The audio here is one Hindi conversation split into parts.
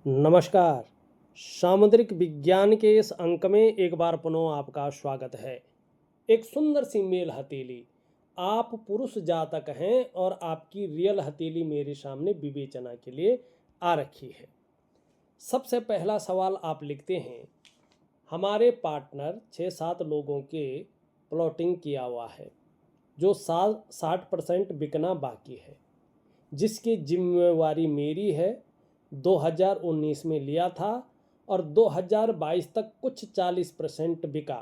नमस्कार। सामुद्रिक विज्ञान के इस अंक में एक बार पुनः आपका स्वागत है। एक सुंदर सी मेल हथेली, आप पुरुष जातक हैं और आपकी रियल हथेली मेरे सामने विवेचना के लिए आ रखी है। सबसे पहला सवाल आप लिखते हैं, हमारे पार्टनर 6-7 लोगों के प्लॉटिंग किया हुआ है, जो 60% बिकना बाकी है, जिसकी जिम्मेवारी मेरी है। 2019 में लिया था और 2022 तक कुछ 40% बिका,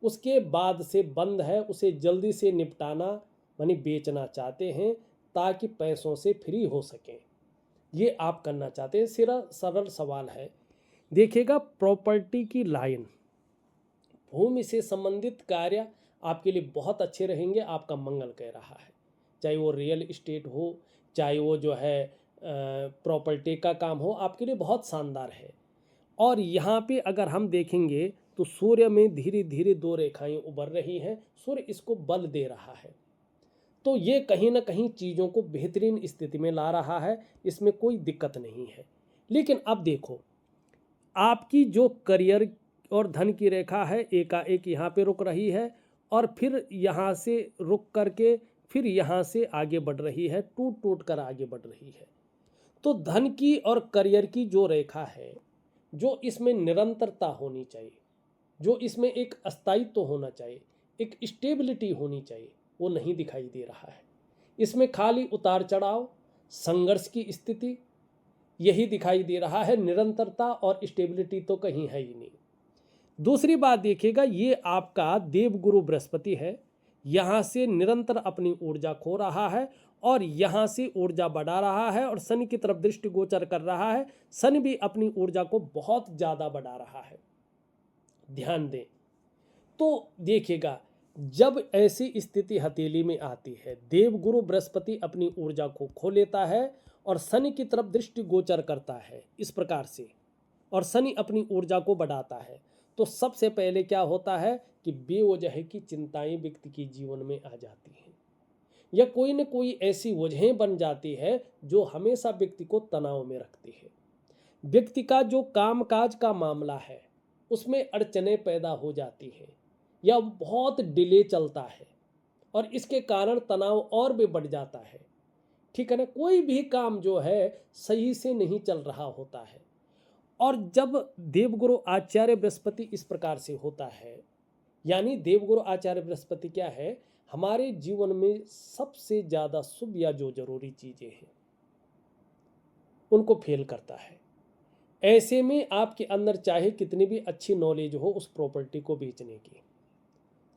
उसके बाद से बंद है। उसे जल्दी से निपटाना यानी बेचना चाहते हैं ताकि पैसों से फ्री हो सकें। ये आप करना चाहते हैं। सिरा सरल सवाल है। देखिएगा, प्रॉपर्टी की लाइन, भूमि से संबंधित कार्य आपके लिए बहुत अच्छे रहेंगे, आपका मंगल कह रहा है। चाहे वो रियल इस्टेट हो, चाहे वो जो है प्रॉपर्टी का काम हो, आपके लिए बहुत शानदार है। और यहाँ पे अगर हम देखेंगे तो सूर्य में धीरे धीरे 2 रेखाएं उभर रही हैं। सूर्य इसको बल दे रहा है, तो ये कहीं ना कहीं चीज़ों को बेहतरीन स्थिति में ला रहा है, इसमें कोई दिक्कत नहीं है। लेकिन अब देखो, आपकी जो करियर और धन की रेखा है एकाएक यहाँ पे रुक रही है और फिर यहाँ से रुक करके फिर यहाँ से आगे बढ़ रही है, टूट टूट कर आगे बढ़ रही है। तो धन की और करियर की जो रेखा है, जो इसमें निरंतरता होनी चाहिए, जो इसमें एक अस्थायित्व होना चाहिए, एक स्टेबिलिटी होनी चाहिए, वो नहीं दिखाई दे रहा है। इसमें खाली उतार चढ़ाव, संघर्ष की स्थिति यही दिखाई दे रहा है। निरंतरता और स्टेबिलिटी तो कहीं है ही नहीं। दूसरी बात देखिएगा, ये आपका देवगुरु बृहस्पति है, यहाँ से निरंतर अपनी ऊर्जा खो रहा है और यहाँ से ऊर्जा बढ़ा रहा है और शनि की तरफ दृष्टि गोचर कर रहा है। शनि भी अपनी ऊर्जा को बहुत ज़्यादा बढ़ा रहा है, ध्यान दें। तो देखिएगा, जब ऐसी स्थिति हथेली में आती है, देवगुरु बृहस्पति अपनी ऊर्जा को खो लेता है और शनि की तरफ दृष्टि गोचर करता है इस प्रकार से, और शनि अपनी ऊर्जा को बढ़ाता है, तो सबसे पहले क्या होता है कि बेवजह की चिंताएं व्यक्ति के जीवन में आ जाती हैं, या कोई न कोई ऐसी वजहें बन जाती है जो हमेशा व्यक्ति को तनाव में रखती है। व्यक्ति का जो कामकाज का मामला है उसमें अड़चनें पैदा हो जाती हैं या बहुत डिले चलता है और इसके कारण तनाव और भी बढ़ जाता है। ठीक है ना, कोई भी काम जो है सही से नहीं चल रहा होता है। और जब देवगुरु आचार्य बृहस्पति इस प्रकार से होता है, यानी देवगुरु आचार्य बृहस्पति क्या है, हमारे जीवन में सबसे ज़्यादा शुभ या जो जरूरी चीज़ें हैं उनको फेल करता है। ऐसे में आपके अंदर चाहे कितनी भी अच्छी नॉलेज हो उस प्रॉपर्टी को बेचने की,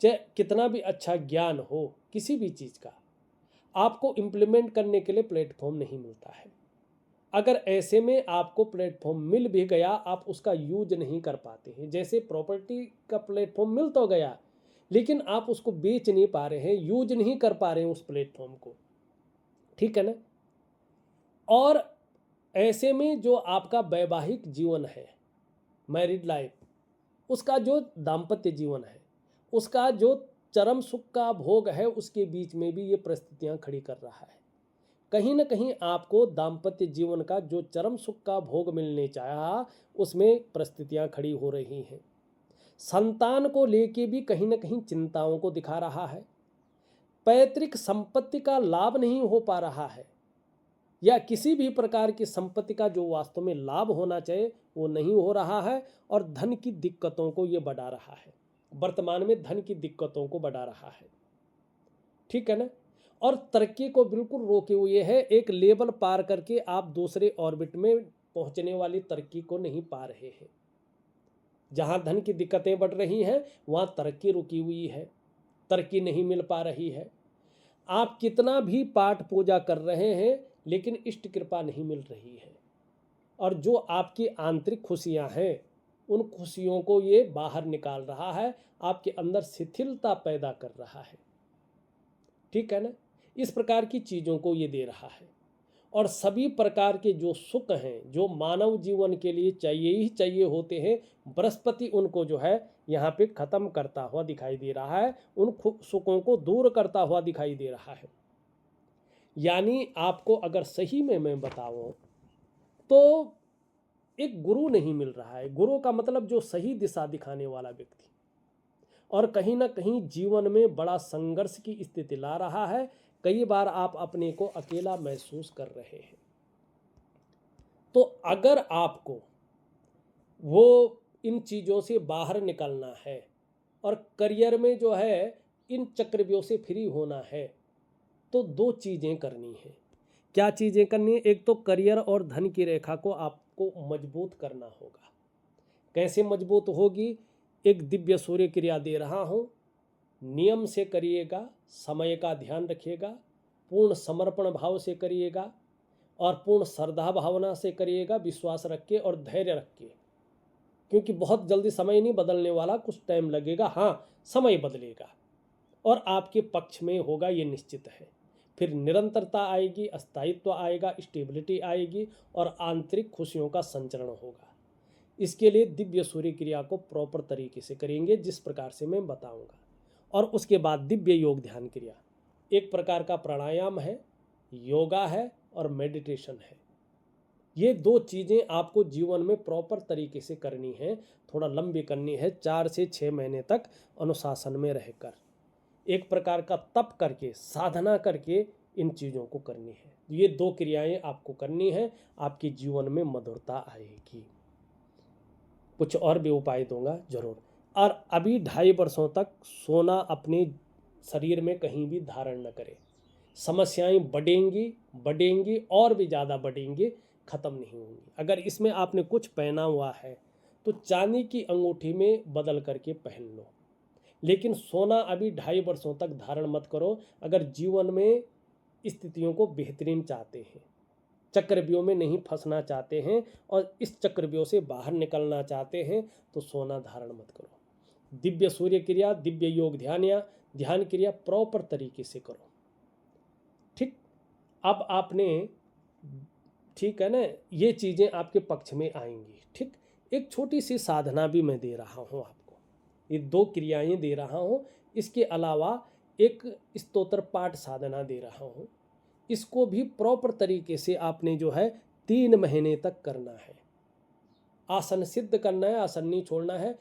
चाहे कितना भी अच्छा ज्ञान हो किसी भी चीज़ का, आपको इम्प्लीमेंट करने के लिए प्लेटफॉर्म नहीं मिलता है। अगर ऐसे में आपको प्लेटफॉर्म मिल भी गया, आप उसका यूज नहीं कर पाते हैं। जैसे प्रॉपर्टी का प्लेटफॉर्म मिल तो गया, लेकिन आप उसको बेच नहीं पा रहे हैं, यूज नहीं कर पा रहे हैं उस प्लेटफॉर्म को। ठीक है ना। और ऐसे में जो आपका वैवाहिक जीवन है, मैरिड लाइफ, उसका जो दाम्पत्य जीवन है, उसका जो चरम सुख का भोग है, उसके बीच में भी ये परिस्थितियां खड़ी कर रहा है। कहीं ना कहीं आपको दाम्पत्य जीवन का जो चरम सुख का भोग मिलने चाहा, उसमें परिस्थितियां खड़ी हो रही हैं। संतान को लेके भी कहीं ना कहीं चिंताओं को दिखा रहा है। पैतृक संपत्ति का लाभ नहीं हो पा रहा है, या किसी भी प्रकार की संपत्ति का जो वास्तव में लाभ होना चाहिए वो नहीं हो रहा है, और धन की दिक्कतों को ये बढ़ा रहा है। वर्तमान में धन की दिक्कतों को बढ़ा रहा है। ठीक है ना। और तरक्की को बिल्कुल रोके हुए है। एक लेवल पार करके आप दूसरे ऑर्बिट में पहुंचने वाली तरक्की को नहीं पा रहे हैं। जहां धन की दिक्कतें बढ़ रही हैं वहां तरक्की रुकी हुई है, तरक्की नहीं मिल पा रही है। आप कितना भी पाठ पूजा कर रहे हैं लेकिन इष्ट कृपा नहीं मिल रही है, और जो आपकी आंतरिक खुशियां हैं उन खुशियों को ये बाहर निकाल रहा है, आपके अंदर शिथिलता पैदा कर रहा है। ठीक है ना। इस प्रकार की चीज़ों को ये दे रहा है। और सभी प्रकार के जो सुख हैं जो मानव जीवन के लिए चाहिए ही चाहिए होते हैं, बृहस्पति उनको जो है यहाँ पे ख़त्म करता हुआ दिखाई दे रहा है, उन सुखों को दूर करता हुआ दिखाई दे रहा है। यानी आपको अगर सही में मैं बताऊं तो एक गुरु नहीं मिल रहा है। गुरु का मतलब जो सही दिशा दिखाने वाला व्यक्ति, और कहीं ना कहीं जीवन में बड़ा संघर्ष की स्थिति ला रहा है। कई बार आप अपने को अकेला महसूस कर रहे हैं। तो अगर आपको वो इन चीज़ों से बाहर निकलना है और करियर में जो है इन चक्रव्यूह से फ्री होना है, तो दो चीज़ें करनी है। क्या चीज़ें करनी है? एक तो करियर और धन की रेखा को आपको मजबूत करना होगा। कैसे मजबूत होगी? एक दिव्य सूर्य क्रिया दे रहा हूँ, नियम से करिएगा, समय का ध्यान रखिएगा, पूर्ण समर्पण भाव से करिएगा और पूर्ण श्रद्धा भावना से करिएगा, विश्वास रख के और धैर्य रख के, क्योंकि बहुत जल्दी समय नहीं बदलने वाला, कुछ टाइम लगेगा। हाँ, समय बदलेगा और आपके पक्ष में होगा, ये निश्चित है। फिर निरंतरता आएगी, स्थायित्व आएगा, स्टेबिलिटी आएगी और आंतरिक खुशियों का संचरण होगा। इसके लिए दिव्य सूर्य क्रिया को प्रॉपर तरीके से करेंगे, जिस प्रकार से मैं बताऊंगा। और उसके बाद दिव्य योग ध्यान क्रिया एक प्रकार का प्राणायाम है, योगा है और मेडिटेशन है। ये दो चीज़ें आपको जीवन में प्रॉपर तरीके से करनी है, थोड़ा लंबी करनी है, 4 से 6 महीने तक अनुशासन में रहकर, एक प्रकार का तप करके, साधना करके इन चीज़ों को करनी है। ये दो क्रियाएं आपको करनी है, आपके जीवन में मधुरता आएगी। कुछ और भी उपाय दूंगा जरूर। और अभी 2.5 वर्षों तक सोना अपने शरीर में कहीं भी धारण न करें। समस्याएं बढ़ेंगी बढ़ेंगी और भी ज़्यादा बढ़ेंगी, ख़त्म नहीं होंगी। अगर इसमें आपने कुछ पहना हुआ है तो चांदी की अंगूठी में बदल करके पहन लो, लेकिन सोना अभी 2.5 वर्षों तक धारण मत करो। अगर जीवन में स्थितियों को बेहतरीन चाहते हैं, चक्रव्यूह में नहीं फंसना चाहते हैं और इस चक्रव्यूह से बाहर निकलना चाहते हैं, तो सोना धारण मत करो। दिव्य सूर्य क्रिया, दिव्य योग ध्यान क्रिया प्रॉपर तरीके से करो। ठीक, अब आपने, ठीक है ना, ये चीज़ें आपके पक्ष में आएंगी। ठीक, एक छोटी सी साधना भी मैं दे रहा हूँ आपको, ये दो क्रियाएं दे रहा हूँ। इसके अलावा एक स्तोत्र पाठ साधना दे रहा हूँ। इसको भी प्रॉपर तरीके से आपने जो है 3 महीने तक करना है। आसन सिद्ध करना है, आसन नहीं छोड़ना है।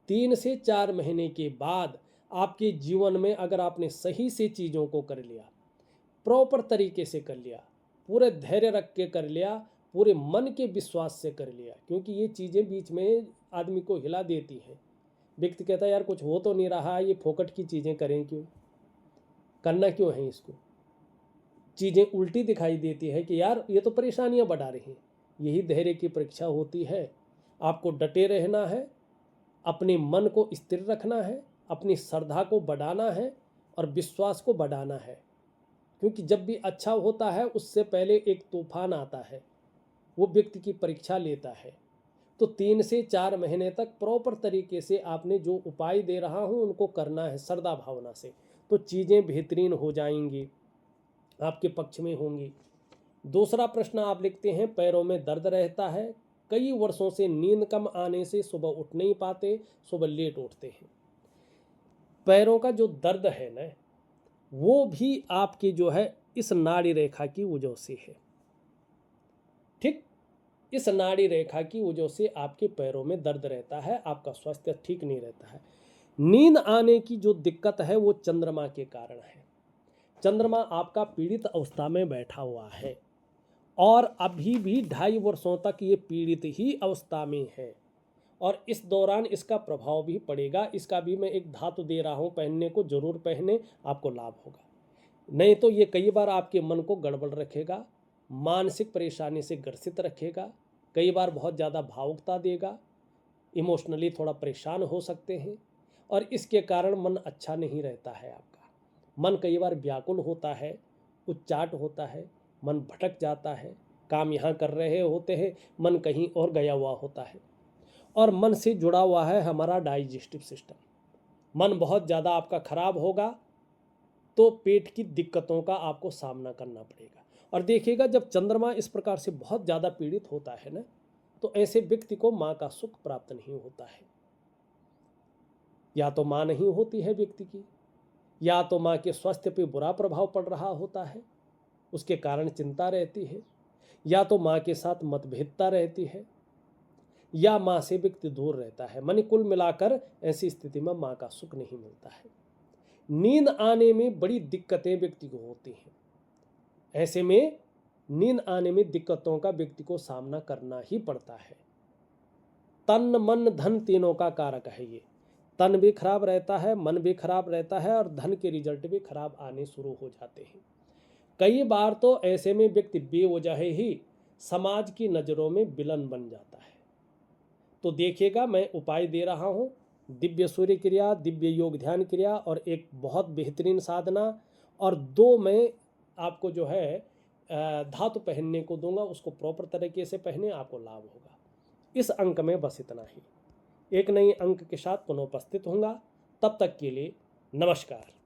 3 से 4 महीने के बाद आपके जीवन में अगर आपने सही से चीज़ों को कर लिया, प्रॉपर तरीके से कर लिया, पूरे धैर्य रख के कर लिया, पूरे मन के विश्वास से कर लिया, क्योंकि ये चीज़ें बीच में आदमी को हिला देती हैं। व्यक्ति कहता है यार कुछ हो तो नहीं रहा, ये फोकट की चीज़ें करें क्यों, करना क्यों है इसको। चीज़ें उल्टी दिखाई देती है कि यार ये तो परेशानियां बढ़ा रही हैं। यही धैर्य की परीक्षा होती है। आपको डटे रहना है, अपने मन को स्थिर रखना है, अपनी श्रद्धा को बढ़ाना है और विश्वास को बढ़ाना है। क्योंकि जब भी अच्छा होता है उससे पहले एक तूफान आता है, वो व्यक्ति की परीक्षा लेता है। तो 3 से 4 महीने तक प्रॉपर तरीके से आपने जो उपाय दे रहा हूँ उनको करना है श्रद्धा भावना से, तो चीज़ें बेहतरीन हो जाएंगी, आपके पक्ष में होंगी। दूसरा प्रश्न आप लिखते हैं, पैरों में दर्द रहता है, कई वर्षों से नींद कम आने से सुबह उठ नहीं पाते, सुबह लेट उठते हैं। पैरों का जो दर्द है ना, वो भी आपकी जो है इस नाड़ी रेखा की वजह से है। ठीक, इस नाड़ी रेखा की वजह से आपके पैरों में दर्द रहता है, आपका स्वास्थ्य ठीक नहीं रहता है। नींद आने की जो दिक्कत है वो चंद्रमा के कारण है। चंद्रमा आपका पीड़ित अवस्था में बैठा हुआ है और अभी भी 2.5 वर्षों तक ये पीड़ित ही अवस्था में है और इस दौरान इसका प्रभाव भी पड़ेगा। इसका भी मैं एक धातु दे रहा हूँ, पहनने को जरूर पहने, आपको लाभ होगा। नहीं तो ये कई बार आपके मन को गड़बड़ रखेगा, मानसिक परेशानी से ग्रसित रखेगा, कई बार बहुत ज़्यादा भावुकता देगा, इमोशनली थोड़ा परेशान हो सकते हैं और इसके कारण मन अच्छा नहीं रहता है। आपका मन कई बार व्याकुल होता है, उच्चाट होता है, मन भटक जाता है, काम यहाँ कर रहे होते हैं, मन कहीं और गया हुआ होता है। और मन से जुड़ा हुआ है हमारा डाइजेस्टिव सिस्टम। मन बहुत ज़्यादा आपका खराब होगा तो पेट की दिक्कतों का आपको सामना करना पड़ेगा। और देखिएगा जब चंद्रमा इस प्रकार से बहुत ज़्यादा पीड़ित होता है ना, तो ऐसे व्यक्ति को माँ का सुख प्राप्त नहीं होता है। या तो माँ नहीं होती है व्यक्ति की, या तो माँ के स्वास्थ्य पे बुरा प्रभाव पड़ रहा होता है, उसके कारण चिंता रहती है, या तो माँ के साथ मतभेदता रहती है, या माँ से व्यक्ति दूर रहता है। माने कुल मिलाकर ऐसी स्थिति में माँ का सुख नहीं मिलता है। नींद आने में बड़ी दिक्कतें व्यक्ति को होती हैं। ऐसे में नींद आने में दिक्कतों का व्यक्ति को सामना करना ही पड़ता है। तन मन धन तीनों का कारक है ये। तन भी खराब रहता है, मन भी खराब रहता है और धन के रिजल्ट भी खराब आने शुरू हो जाते हैं। कई बार तो ऐसे में व्यक्ति बेवजह ही समाज की नज़रों में विलन बन जाता है। तो देखिएगा, मैं उपाय दे रहा हूँ, दिव्य सूर्य क्रिया, दिव्य योग ध्यान क्रिया और एक बहुत बेहतरीन साधना, और 2 मैं आपको जो है धातु पहनने को दूंगा, उसको प्रॉपर तरीके से पहने, आपको लाभ होगा। इस अंक में बस इतना ही। एक नए अंक के साथ पुनः उपस्थित होऊंगा। तब तक के लिए नमस्कार।